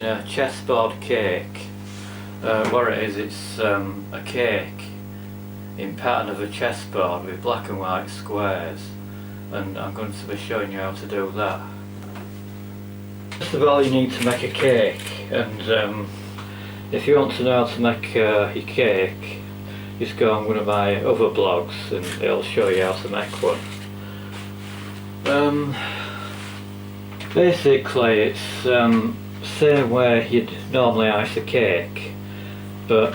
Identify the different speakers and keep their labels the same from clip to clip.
Speaker 1: A chessboard cake. What it is, it's a cake in pattern of a chessboard with black and white squares, and I'm going to be showing you how to do that. First of all, you need to make a cake, and if you want to know how to make your cake, just go on one of my other blogs and it'll show you how to make one. Basically it's same way you'd normally ice a cake, but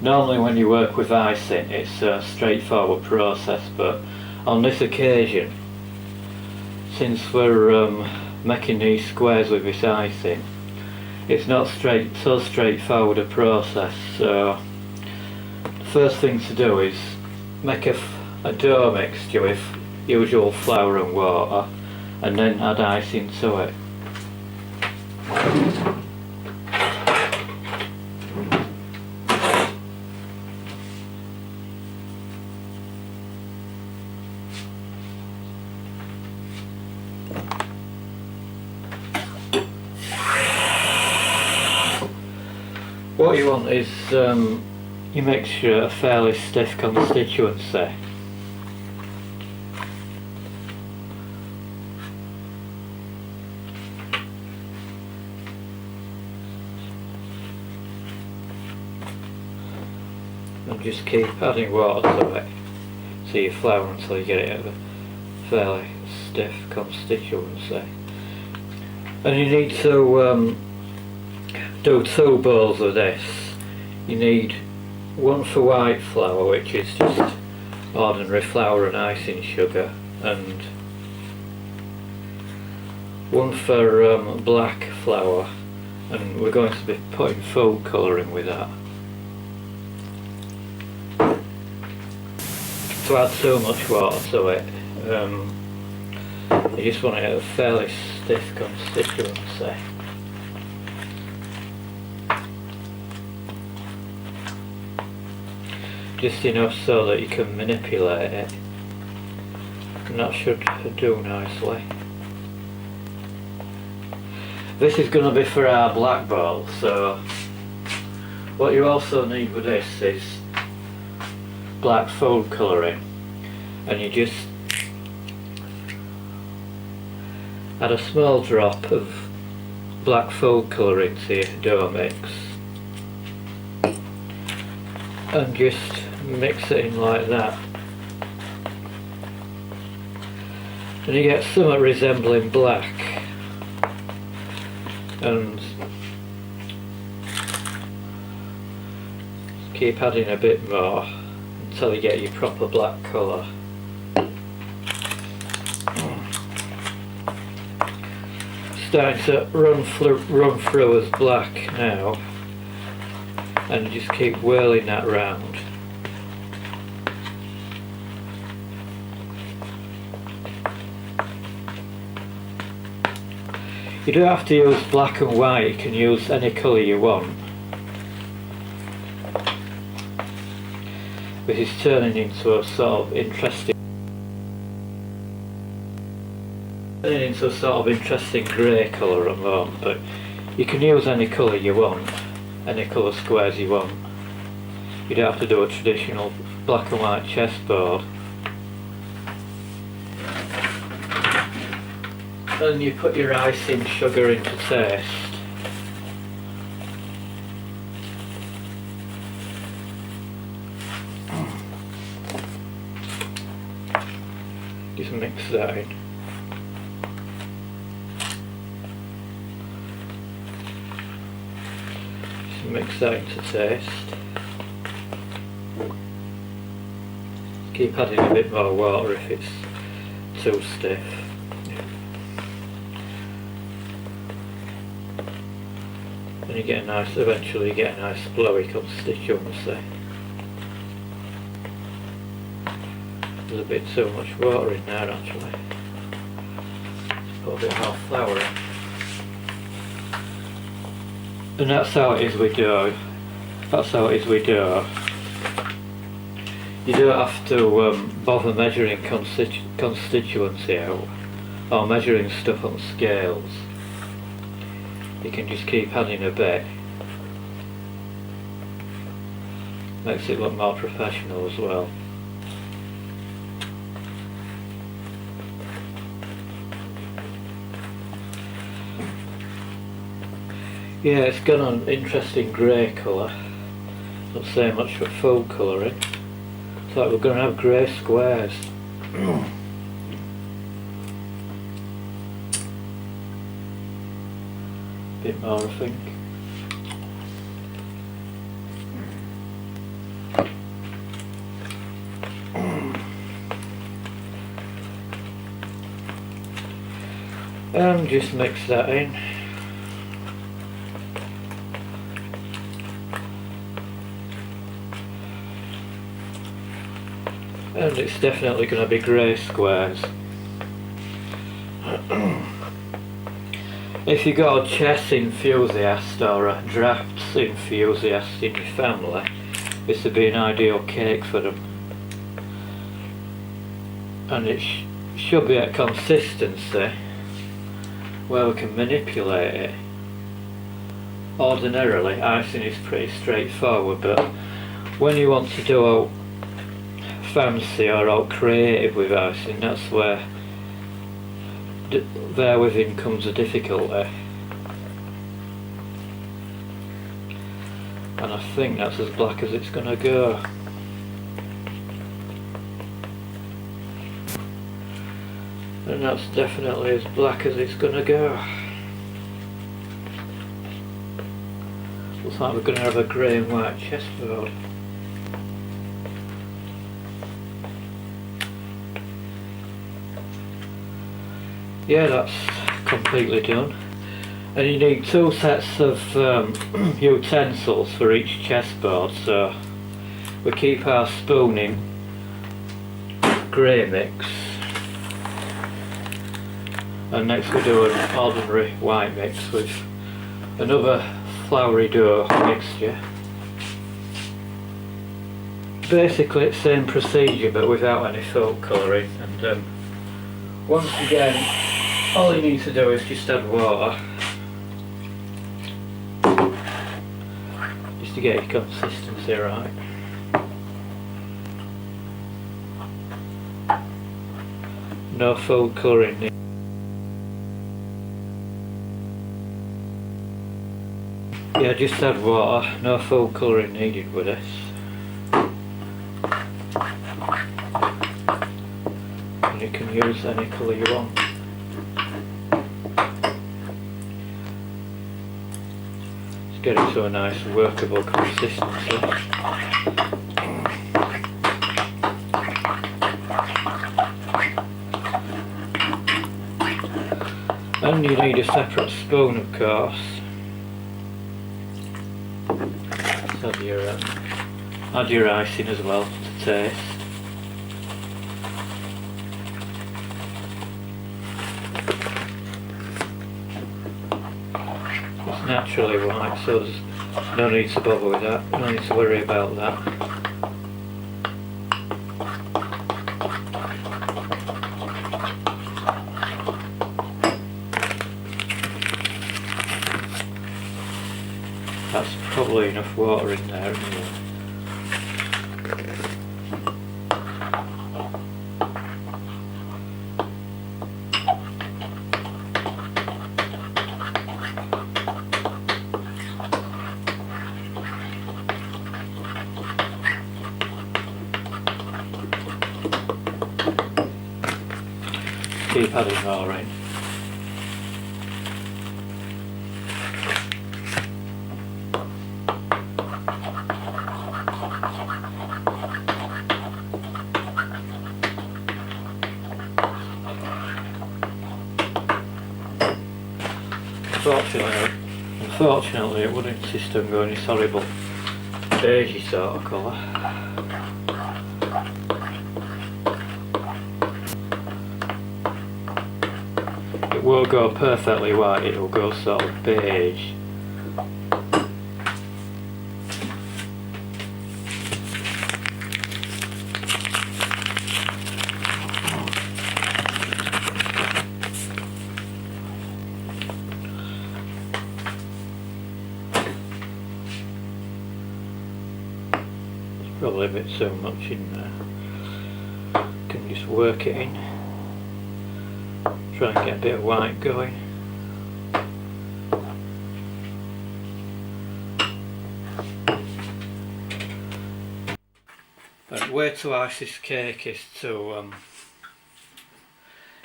Speaker 1: normally when you work with icing it's a straightforward process, but on this occasion, since we're making these squares with this icing, it's not so straightforward a process. So the first thing to do is make a dough mixture with usual flour and water, and then add icing to it. What you want is your mixture a fairly stiff constituency. And just keep adding water to it, to your flour, until you get it at a fairly stiff constituency. And you need to do 2 bowls of this. You need one for white flour, which is just ordinary flour and icing sugar, and one for black flour, and we're going to be putting food colouring with that. To add too much water to it, you just want it at a fairly stiff constituency. Just enough so that you can manipulate it, and that should do nicely. This is going to be for our black bowl, so what you also need with this is black food colouring, and you just add a small drop of black food colouring to your dough mix and just mix it in like that, and you get somewhat resembling black, and keep adding a bit more until you get your proper black colour. Starting to run through as black now, and just keep whirling that round. You don't have to use black and white, you can use any colour you want. This is turning into a sort of interesting grey colour at the moment, but you can use any colour you want, any colour squares you want. You don't have to do a traditional black and white chessboard. Then you put your icing sugar into taste. Just mix that in. Just mix that into taste. Keep adding a bit more water if it's too stiff. And you get a nice, eventually you get a nice flowy constituency. There's a bit too much water in there actually. Just put a bit more flour in. And that's how it is with dough. That's how it is with dough. You don't have to bother measuring constituency out, or measuring stuff on scales. you can just keep adding a bit. Makes it look more professional as well. Yeah, it's got an interesting grey colour. Not saying much for full colouring. It's like we're going to have grey squares. Bit more, I think. And just mix that in. And it's definitely going to be grey squares. If you got a chess enthusiast or a drafts enthusiast in your family, this would be an ideal cake for them. And it should be at consistency where we can manipulate it. Ordinarily, icing is pretty straightforward, but when you want to do a fancy or all creative with icing, that's where therewithin comes a difficulty. And I think that's as black as it's going to go. And that's definitely as black as it's going to go. Looks like we're going to have a grey and white chessboard. Yeah, that's completely done. And you need 2 sets of utensils for each chessboard, so we keep our spoon in grey mix, and next we do an ordinary white mix with another floury dough mixture. Basically it's the same procedure but without any food colouring, and once again all you need to do is just add water just to get your consistency right. No food colouring needed. Yeah, just add water, no food colouring needed with this. And you can use any colour you want. Just get it to a nice workable consistency. And you need a separate spoon, of course. Add your icing as well to taste. It's naturally white, so there's no need to bother with that, no need to worry about that. That's probably enough water in there, isn't it? Keep adding more in. Unfortunately it would insist on going this horrible beigey sort of colour. It won't go perfectly white, it will go sort of beige. Probably a bit too much in there. Can just work it in. Try and get a bit of white going. The way to ice this cake is to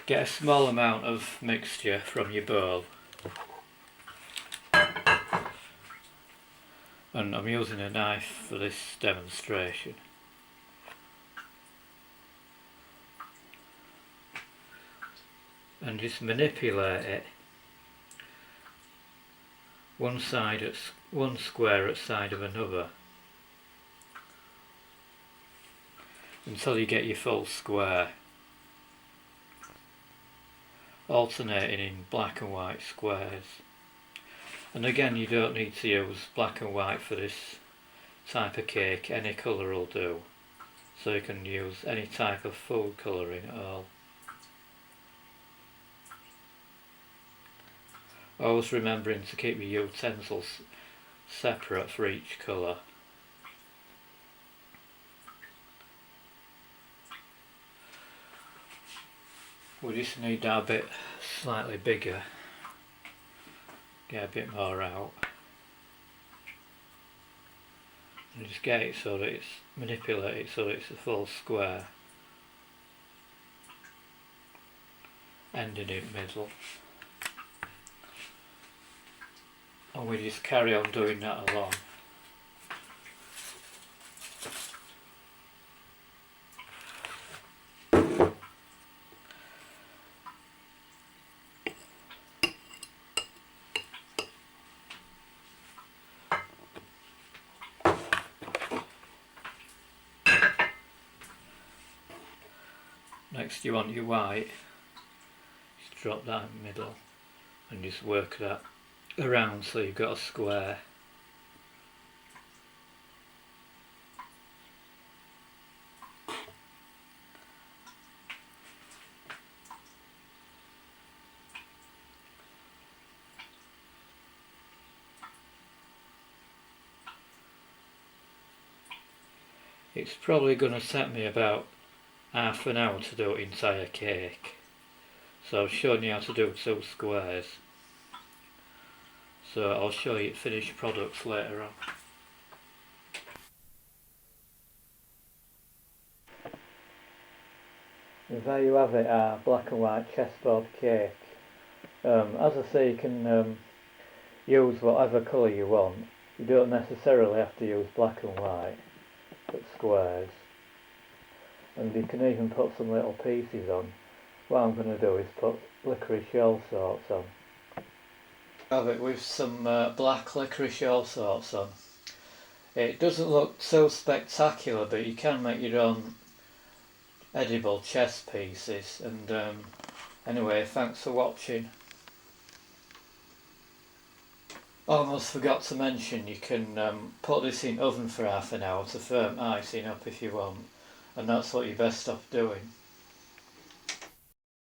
Speaker 1: get a small amount of mixture from your bowl, and I'm using a knife for this demonstration. And just manipulate it one square at side of another until you get your full square, alternating in black and white squares. And again, you don't need to use black and white for this type of cake, any colour will do, so you can use any type of food colouring at all. Always remembering to keep your utensils separate for each colour. We just need that bit slightly bigger, get a bit more out, and just get it so that manipulate it so that it's a full square, ending in middle. And we just carry on doing that along. Next you want your white, just drop that in the middle and just work that around so you've got a square. It's probably going to take me about half an hour to do an entire cake, so I've shown you how to do 2 squares, so I'll show you finished products later on. And there you have it, our black and white chessboard cake. As I say, you can use whatever colour you want. You don't necessarily have to use black and white, but squares. And you can even put some little pieces on. What I'm going to do is put licorice all sorts on. Have it with some black licorice all sorts on. It doesn't look so spectacular, but you can make your own edible chess pieces. And anyway, thanks for watching. Almost forgot to mention, you can put this in oven for half an hour to firm icing up if you want, and that's what you're best off doing.